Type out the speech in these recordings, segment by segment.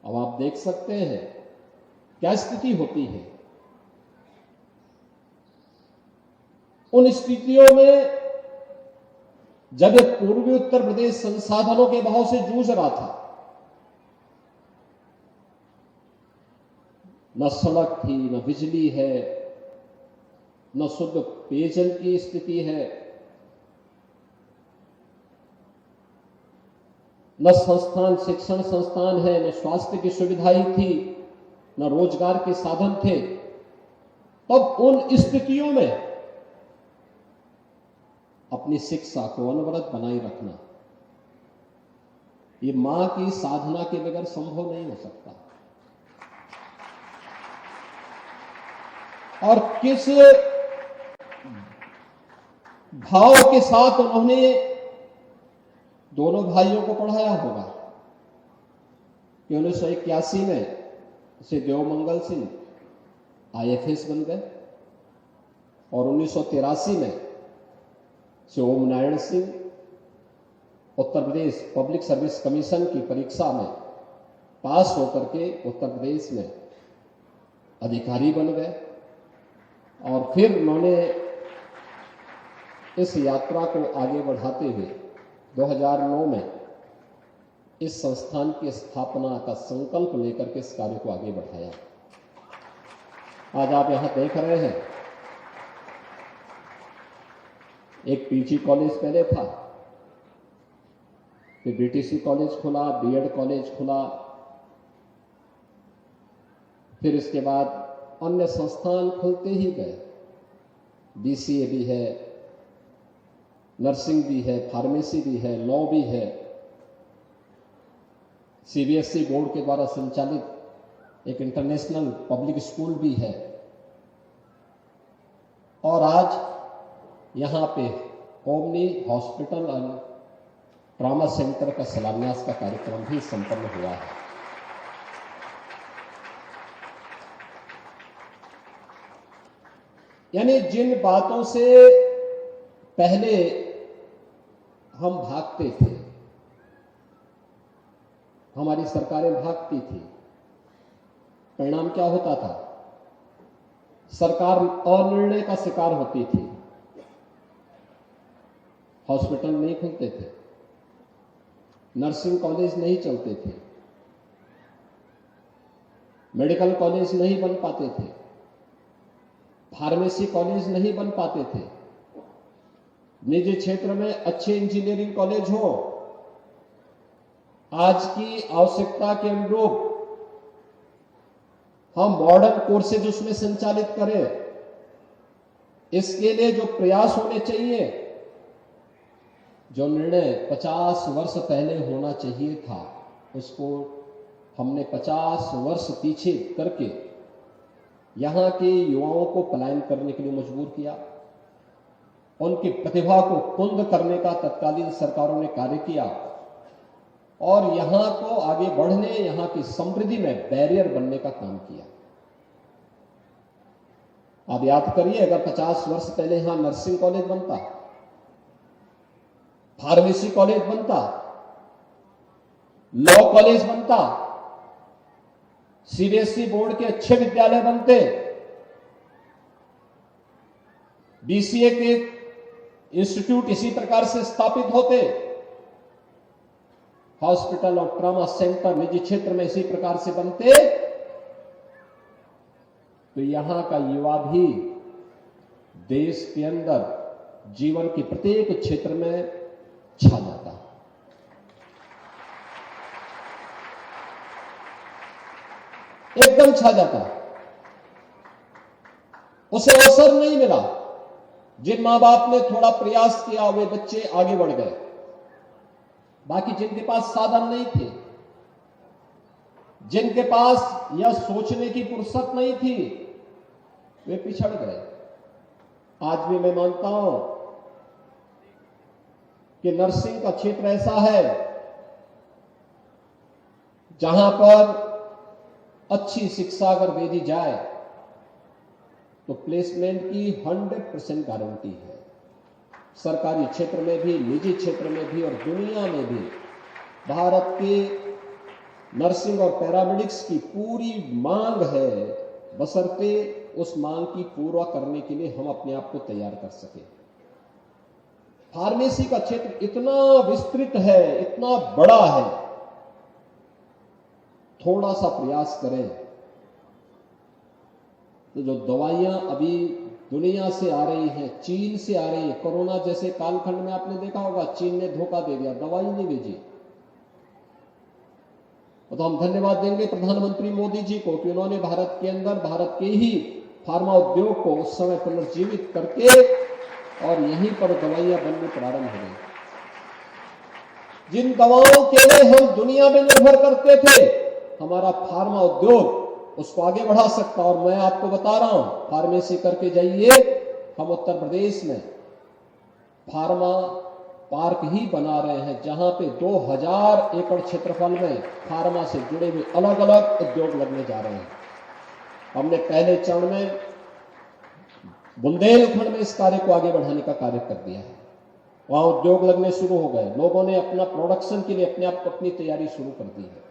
अब आप देख सकते हैं क्या स्थिति होती है। उन स्थितियों में जब पूर्वी उत्तर प्रदेश संसाधनों के अभाव से जूझ रहा था, न सड़क थी, न बिजली है, न शुद्ध पेयजल की स्थिति है, न संस्थान शिक्षण संस्थान है, न स्वास्थ्य की सुविधाएं थी, न रोजगार के साधन थे। तब उन स्थितियों में अपनी शिक्षा को अनवरत बनाए रखना ये मां की साधना के बगैर संभव नहीं हो सकता। और किस भाव के साथ उन्होंने दोनों भाइयों को पढ़ाया होगा कि 1981 में से देवमंगल सिंह IFS बन गए और 1983 में से ओम Narayan Singh Uttar Pradesh public service commission की परीक्षा में पास होकर के उत्तर प्रदेश में अधिकारी बन गए। और फिर उन्होंने इस यात्रा को आगे बढ़ाते हुए 2009 में इस संस्थान की स्थापना का संकल्प लेकर के इस कार्य को आगे बढ़ाया। आज आप यहां देख रहे हैं, एक PG कॉलेज पहले था, फिर BTC कॉलेज खुला, BEd कॉलेज खुला, फिर इसके बाद अन्य संस्थान खुलते ही गए। BCA भी है, नर्सिंग भी है, फार्मेसी भी है, लॉ भी है, CBSE बोर्ड के द्वारा संचालित एक इंटरनेशनल पब्लिक स्कूल भी है। और आज यहां पे omni hospital and trauma centre का शिलान्यास का कार्यक्रम भी संपन्न हुआ है। यानी जिन बातों से पहले हम भागते थे, हमारी सरकारें भागती थी, परिणाम क्या होता था? सरकार अनिर्णय का शिकार होती थी, हॉस्पिटल नहीं खुलते थे, नर्सिंग कॉलेज नहीं चलते थे, मेडिकल कॉलेज नहीं बन पाते थे, फार्मेसी कॉलेज नहीं बन पाते थे, निजी क्षेत्र में अच्छे इंजीनियरिंग कॉलेज हो, आज की आवश्यकता के अनुरूप हम मॉडर्न कोर्सेज उसमें संचालित करें, इसके लिए जो प्रयास होने चाहिए, जो निर्णय 50 वर्ष पहले होना चाहिए था, उसको हमने 50 वर्ष पीछे करके यहां के युवाओं को पलायन करने के लिए मजबूर किया। उनकी प्रतिभा को कुंद करने का तत्कालीन सरकारों ने कार्य किया और यहां को आगे बढ़ने, यहां की समृद्धि में बैरियर बनने का काम किया। आप याद करिए, अगर 50 वर्ष पहले यहां नर्सिंग कॉलेज बनता, फार्मेसी कॉलेज बनता, लॉ कॉलेज बनता, CBSE बोर्ड के अच्छे विद्यालय बनते, BCA के इंस्टीट्यूट इसी प्रकार से स्थापित होते, हॉस्पिटल और ट्रॉमा सेंटर निजी क्षेत्र में इसी प्रकार से बनते, तो यहां का युवा भी देश के अंदर जीवन के प्रत्येक क्षेत्र में छा जाता। एकदम छा जाता। उसे अवसर नहीं मिला। जिन मां बाप ने थोड़ा प्रयास किया वे बच्चे आगे बढ़ गए, बाकी जिनके पास साधन नहीं थे, जिनके पास यह सोचने की फुर्सत नहीं थी, वे पिछड़ गए। आज भी मैं मानता हूं कि नर्सिंग का क्षेत्र ऐसा है जहां पर अच्छी शिक्षा अगर दे दी जाए तो प्लेसमेंट की 100% गारंटी है। सरकारी क्षेत्र में भी, निजी क्षेत्र में भी और दुनिया में भी भारत के नर्सिंग और पैरामेडिक्स की पूरी मांग है, बशर्ते उस मांग की पूरा करने के लिए हम अपने आप को तैयार कर सके। फार्मेसी का क्षेत्र इतना विस्तृत है, इतना बड़ा है, थोड़ा सा प्रयास करें तो जो दवाइयां अभी दुनिया से आ रही हैं, चीन से आ रही है, कोरोना जैसे कालखंड में आपने देखा होगा चीन ने धोखा दे दिया, दवाई नहीं भेजी। तो हम धन्यवाद देंगे प्रधानमंत्री मोदी जी को कि उन्होंने भारत के अंदर भारत के ही फार्मा उद्योग को उस समय पुनर्जीवित करके और यहीं पर दवाइयां बननी प्रारंभ हो गई। जिन दवाओं के लिए हम दुनिया में निर्भर करते थे, हमारा फार्मा उद्योग उसको आगे बढ़ा सकता। और मैं आपको बता रहा हूं, फार्मेसी करके जाइए, हम उत्तर प्रदेश में फार्मा पार्क ही बना रहे हैं, जहां पे 2000 एकड़ क्षेत्रफल में फार्मा से जुड़े हुए अलग अलग उद्योग लगने जा रहे हैं। हमने पहले चरण में बुंदेलखंड में इस कार्य को आगे बढ़ाने का कार्य कर दिया है। वहां उद्योग लगने शुरू हो गए, लोगों ने अपना प्रोडक्शन के लिए अपने आप को अपनी तैयारी शुरू कर दी है।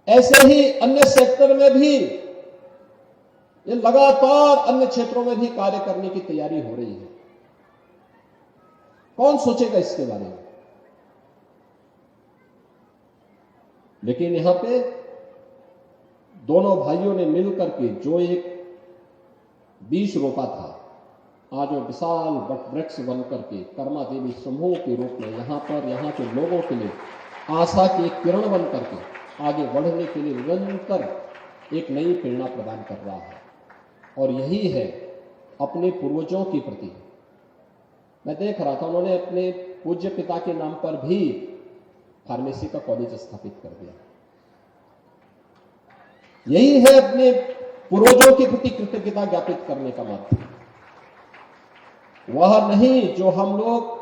ऐसे ही अन्य सेक्टर में भी ये लगातार अन्य क्षेत्रों में भी कार्य करने की तैयारी हो रही है। कौन सोचेगा इसके बारे में? लेकिन यहां पे दोनों भाइयों ने मिलकर के जो एक बीज रोपा था, आज वो विशाल वृक्ष बनकर के कर्मा देवी समूह के रूप में यहां के लोगों के लिए आशा की किरण बन करके आगे बढ़ने के लिए निरंतर एक नई प्रेरणा प्रदान कर रहा है। और यही है अपने पूर्वजों के प्रति। मैं देख रहा था, उन्होंने अपने पूज्य पिता के नाम पर भी फार्मेसी का कॉलेज स्थापित कर दिया। यही है अपने पूर्वजों के प्रति कृतज्ञता ज्ञापित करने का माध्यम। वह नहीं जो हम लोग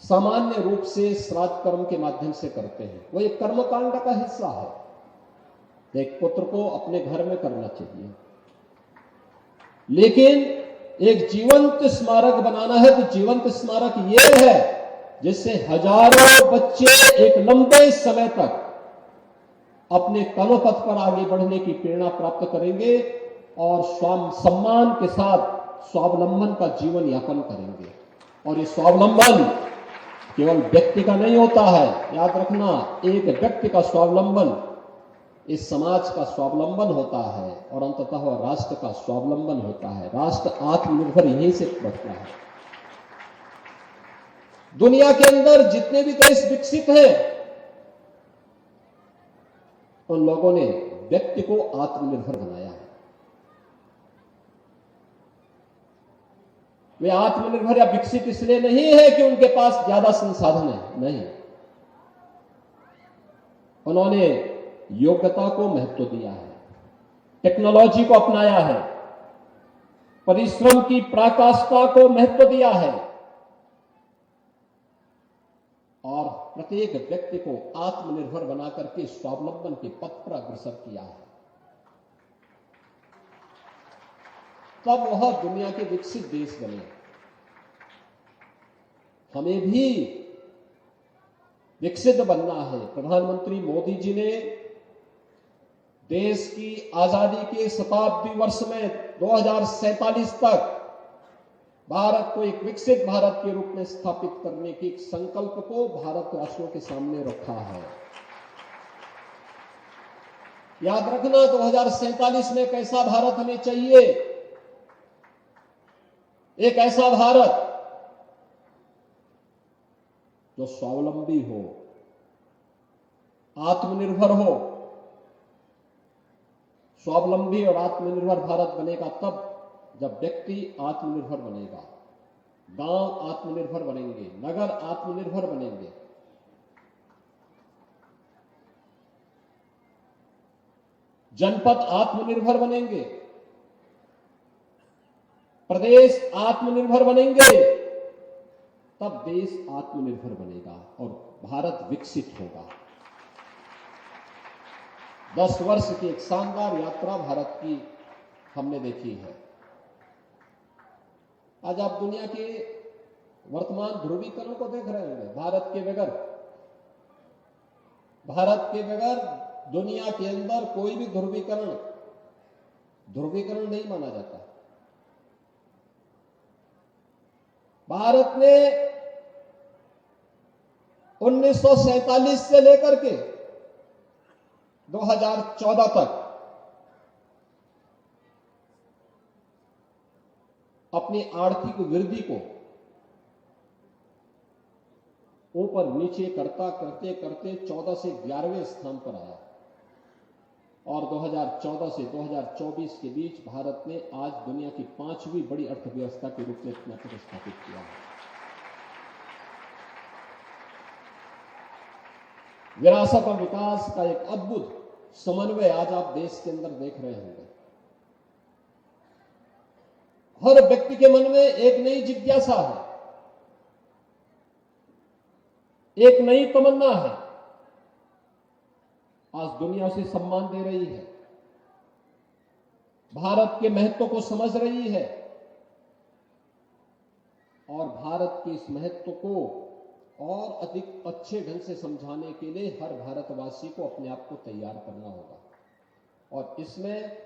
सामान्य रूप से श्राद्ध कर्म के माध्यम से करते हैं, वो एक कर्मकांड का हिस्सा है। एक पुत्र को अपने घर में करना चाहिए, लेकिन एक जीवंत स्मारक बनाना है तो जीवंत स्मारक यह है जिससे हजारों बच्चे एक लंबे समय तक अपने कर्मपथ पर आगे बढ़ने की प्रेरणा प्राप्त करेंगे और सम्मान के साथ स्वावलंबन का जीवन यापन करेंगे। और ये स्वावलंबन केवल व्यक्ति का नहीं होता है, याद रखना, एक व्यक्ति का स्वावलंबन इस समाज का स्वावलंबन होता है और अंततः राष्ट्र का स्वावलंबन होता है। राष्ट्र आत्मनिर्भर यहीं से बढ़ता है। दुनिया के अंदर जितने भी देश विकसित हैं, उन लोगों ने व्यक्ति को आत्मनिर्भर बनाया है। वे आत्मनिर्भर या विकसित इसलिए नहीं है कि उनके पास ज्यादा संसाधन है, नहीं, उन्होंने योग्यता को महत्व दिया है, टेक्नोलॉजी को अपनाया है, परिश्रम की पराकाष्ठा को महत्व दिया है और प्रत्येक व्यक्ति को आत्मनिर्भर बनाकर के स्वावलंबन के पथ पर अग्रसर किया है। तब वह दुनिया के विकसित देश बने। हमें भी विकसित बनना है। प्रधानमंत्री मोदी जी ने देश की आजादी के शताब्दी वर्ष में 2047 तक भारत को एक विकसित भारत के रूप में स्थापित करने के एक संकल्प को भारतवासियों के सामने रखा है। याद रखना, 2047 में कैसा भारत हमें चाहिए? एक ऐसा भारत जो स्वावलंबी हो, आत्मनिर्भर हो। स्वावलंबी और आत्मनिर्भर भारत बनेगा तब जब व्यक्ति आत्मनिर्भर बनेगा, गांव आत्मनिर्भर बनेंगे, नगर आत्मनिर्भर बनेंगे, जनपद आत्मनिर्भर बनेंगे, प्रदेश आत्मनिर्भर बनेंगे, तब देश आत्मनिर्भर बनेगा और भारत विकसित होगा। 10 वर्ष की एक शानदार यात्रा भारत की हमने देखी है। आज आप दुनिया के वर्तमान ध्रुवीकरण को देख रहे होंगे। भारत के बगैर भारत के बगैर दुनिया के अंदर कोई भी ध्रुवीकरण नहीं माना जाता। भारत ने 1947 से लेकर के 2014 तक अपनी आर्थिक वृद्धि को ऊपर नीचे करते करते 14 से 11वें स्थान पर आया और 2014 से 2024 के बीच भारत ने आज दुनिया की 5वीं बड़ी अर्थव्यवस्था के रूप में अपना प्रतिष्ठापित किया है। विरासत और विकास का एक अद्भुत समन्वय आज आप देश के अंदर देख रहे होंगे। हर व्यक्ति के मन में एक नई जिज्ञासा है, एक नई तमन्ना है। आज दुनिया उसे सम्मान दे रही है, भारत के महत्व को समझ रही है और भारत के इस महत्व को और अधिक अच्छे ढंग से समझाने के लिए हर भारतवासी को अपने आप को तैयार करना होगा। और इसमें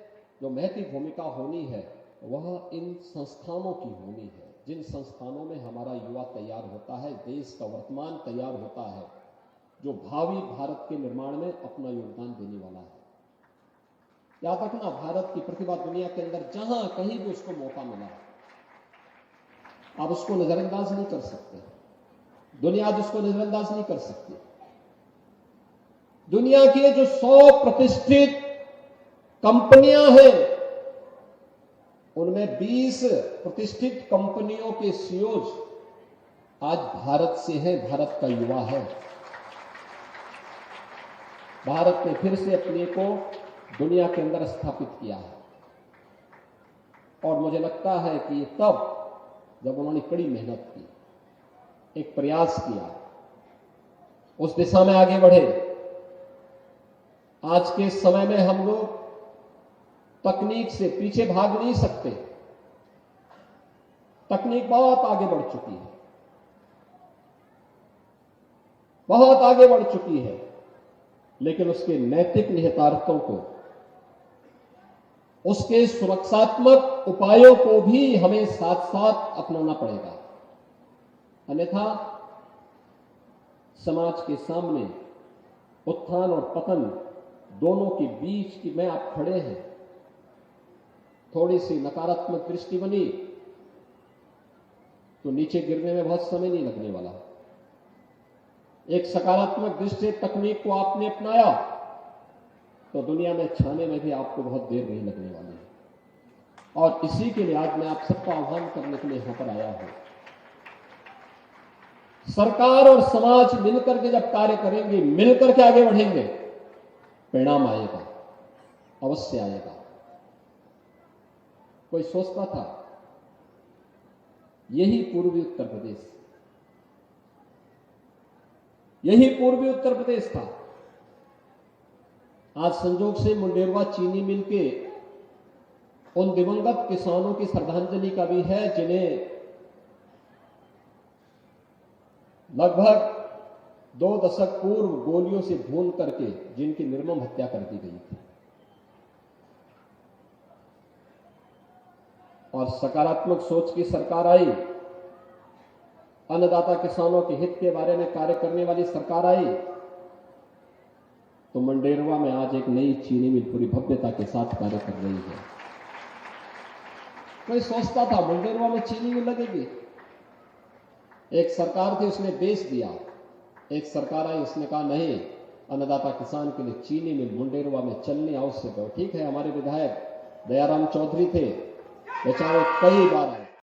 जो महत्वपूर्ण भूमिका होनी है वह इन संस्थानों की होनी है, जिन संस्थानों में हमारा युवा तैयार होता है, देश का वर्तमान तैयार होता है, जो भावी भारत के निर्माण में अपना योगदान देने वाला है। याद रखना, भारत की प्रतिभा दुनिया के अंदर जहां कहीं भी उसको मौका मिला, आप उसको नजरअंदाज नहीं कर सकते। दुनिया आज उसको नजरअंदाज नहीं कर सकती। दुनिया की जो 100 प्रतिष्ठित कंपनियां हैं, उनमें 20 प्रतिष्ठित कंपनियों के सीईओज आज भारत से हैं, भारत का युवा है। भारत ने फिर से अपने को दुनिया के अंदर स्थापित किया है और मुझे लगता है कि तब जब उन्होंने कड़ी मेहनत की, एक प्रयास किया, उस दिशा में आगे बढ़े। आज के समय में हम लोग तकनीक से पीछे भाग नहीं सकते। तकनीक बहुत आगे बढ़ चुकी है, बहुत आगे बढ़ चुकी है, लेकिन उसके नैतिक निहितार्थों को, उसके सुरक्षात्मक उपायों को भी हमें साथ साथ अपनाना पड़ेगा। अन्यथा समाज के सामने उत्थान और पतन दोनों के बीच में आप खड़े हैं। थोड़ी सी नकारात्मक दृष्टि बनी तो नीचे गिरने में बहुत समय नहीं लगने वाला। एक सकारात्मक दृष्टि से तकनीक को आपने अपनाया तो दुनिया में छाने में भी आपको बहुत देर नहीं लगने वाली है। और इसी के लिए आज मैं आप सबका आह्वान करने के लिए यहां पर आया हूं। सरकार और समाज मिलकर के जब कार्य करेंगे, मिलकर के आगे बढ़ेंगे, परिणाम आएगा, अवश्य आएगा। कोई सोचता था यही पूर्वी उत्तर प्रदेश, यही पूर्वी उत्तर प्रदेश था। आज संजोग से मुंडेरवा चीनी मिल के उन दिवंगत किसानों की श्रद्धांजलि का भी है जिन्हें लगभग 2 दशक पूर्व गोलियों से भून करके जिनकी निर्मम हत्या कर दी गई थी। और सकारात्मक सोच की सरकार आई, अन्नदाता किसानों के हित के बारे में कार्य करने वाली सरकार आई, तो मंडेरवा में आज एक नई चीनी मिल पूरी भव्यता के साथ कार्य कर रही है। कोई सोचता था मंडेरवा में चीनी मिल लगेगी? एक सरकार थी, उसने बेच दिया। एक सरकार आई, उसने कहा नहीं, अन्नदाता किसान के लिए चीनी मिल मुंडेरवा में चलनी आवश्यक है। ठीक है, हमारे विधायक दयाराम चौधरी थे, बेचारे कई बार आए।